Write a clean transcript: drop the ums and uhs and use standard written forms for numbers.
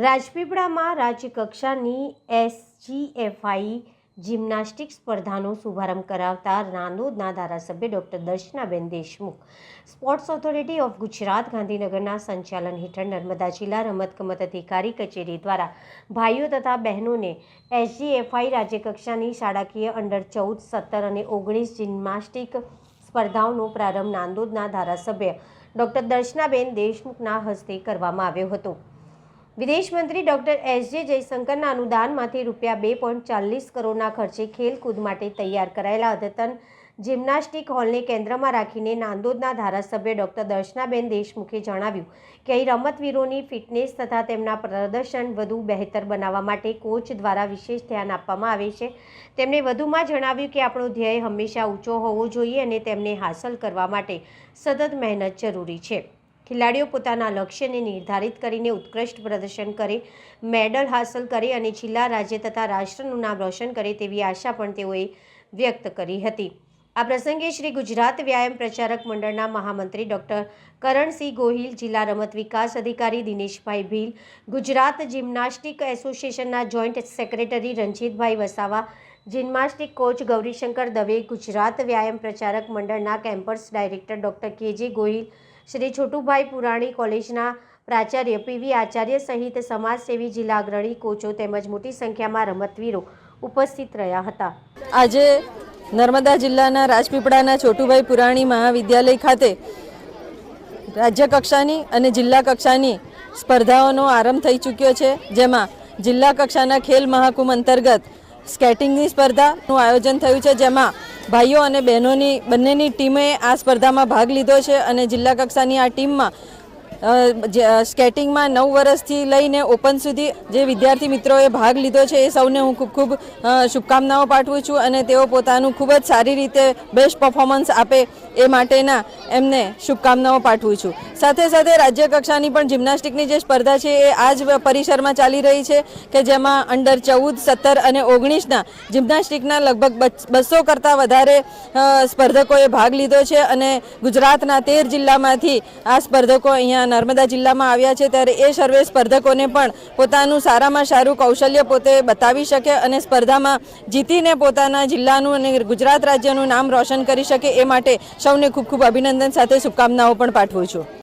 રાજપીપળામાં રાજ્યકક્ષાની SGFI gymnastic સ્પર્ધાનો શુભારંભ કરાવતા નાંદોદના ધારાસભ્ય doctor Darshanaben Deshmukh sports authority of Gujarat ગાંધીનગરના સંચાલન હેઠળ નર્મદા જિલ્લા રમતગમત અધિકારી કચેરી દ્વારા ભાઈઓ તથા બહેનોને SGFI રાજ્યકક્ષાની શાળાકીય અંડર 14, 17 અને 19 જિમ્નાસ્ટિક સ્પર્ધાઓનો પ્રારંભ નાંદોદના ધારાસભ્ય ડોક્ટર દર્શનાબેન દેશમુખના હસ્તે કરવામાં આવ્યો હતો। વિદેશ મંત્રી ડોક્ટર S.J. જયશંકરના અનુદાનમાંથી રૂપિયા 2.40 કરોડના ખર્ચે ખેલકૂદ માટે તૈયાર કરાયેલા અદ્યતન જિમ્નાસ્ટિક હોલને કેન્દ્રમાં રાખીને નાંદોદના ધારાસભ્ય ડોક્ટર દર્શનાબેન દેશમુખે જણાવ્યું કે અહીં રમતવીરોની ફિટનેસ તથા તેમના પ્રદર્શન વધુ બહેતર બનાવવા માટે કોચ દ્વારા વિશેષ ધ્યાન આપવામાં આવે છે। તેમણે વધુમાં જણાવ્યું કે આપણો ધ્યેય હંમેશા ઊંચો હોવો જોઈએ અને તેમને હાંસલ કરવા માટે સતત મહેનત જરૂરી છે। ખેલાડીઓ પોતાના લક્ષ્યને નિર્ધારિત કરીને ઉત્કૃષ્ટ પ્રદર્શન કરે, મેડલ હાંસલ કરે અને જિલ્લા, રાજ્ય તથા રાષ્ટ્રનું નામ રોશન કરે તેવી આશા પણ તેઓએ વ્યક્ત કરી હતી। આ પ્રસંગે શ્રી ગુજરાત વ્યાયામ પ્રચારક મંડળના મહામંત્રી ડૉક્ટર કરણસિંહ ગોહિલ, જિલ્લા રમત વિકાસ અધિકારી દિનેશભાઈ ભીલ, ગુજરાત જિમ્નાસ્ટિક એસોસિએશનના joint secretary Ranjitbhai Vasava, gymnastic coach Gaurishankar Dave, Gujarat વ્યાયામ પ્રચારક મંડળના campus director doctor KJ Gohil, Shri Chhotubhai Purani, કોલેજના પ્રાચાર્ય PV આચાર્ય સહિત સમાજસેવી, જિલ્લા અગ્રણી, કોચો તેમજ મોટી સંખ્યામાં રમતવીરો ઉપસ્થિત રહ્યા હતા। આજે નર્મદા જિલ્લાના રાજપીપળાના છોટુભાઈ પુરાણી મહાવિદ્યાલય ખાતે રાજ્ય કક્ષાની અને જિલ્લા કક્ષાની સ્પર્ધાઓનો આરંભ થઈ ચૂક્યો છે, જેમાં જિલ્લા કક્ષાના ખેલ મહાકુંભ અંતર્ગત સ્કેટિંગની સ્પર્ધાનું આયોજન થયું છે, જેમાં ભાઈઓ અને બહેનોની બંનેની ટીમે આ સ્પર્ધામાં ભાગ લીધો છે અને જિલ્લા કક્ષાની આ ટીમમાં સ્કેટિંગમાં 9 વર્ષથી લઈને ઓપન સુધી જે વિદ્યાર્થી મિત્રોએ ભાગ લીધો છે એ સૌને હું ખૂબ શુભકામનાઓ પાઠવું છું અને તેઓ પોતાનું ખૂબ જ સારી રીતે બેસ્ટ પરફોર્મન્સ આપે એ માટેના એમને શુભકામનાઓ પાઠવું છું। સાથે સાથે રાજ્ય કક્ષાની પણ જિમ્નાસ્ટિકની જે સ્પર્ધા છે એ આ જ પરિસરમાં ચાલી રહી છે કે જેમાં અંડર 14, 17 અને 19ના જિમ્નાસ્ટિકના લગભગ 200 કરતાં વધારે સ્પર્ધકોએ ભાગ લીધો છે અને ગુજરાતના 13 જિલ્લામાંથી આ સ્પર્ધકો અહીંયા નર્મદા જિલ્લામાં આવ્યા છે। ત્યારે એ સર્વે સ્પર્ધકોને પણ પોતાનું સારામાં સારું કૌશલ્ય પોતે બતાવી શકે અને સ્પર્ધામાં જીતીને પોતાના જિલ્લાનું અને ગુજરાત રાજ્યનું નામ રોશન કરી શકે એ માટે સૌને ખૂબ ખૂબ અભિનંદન સાથે શુભકામનાઓ પણ પાઠવું છું।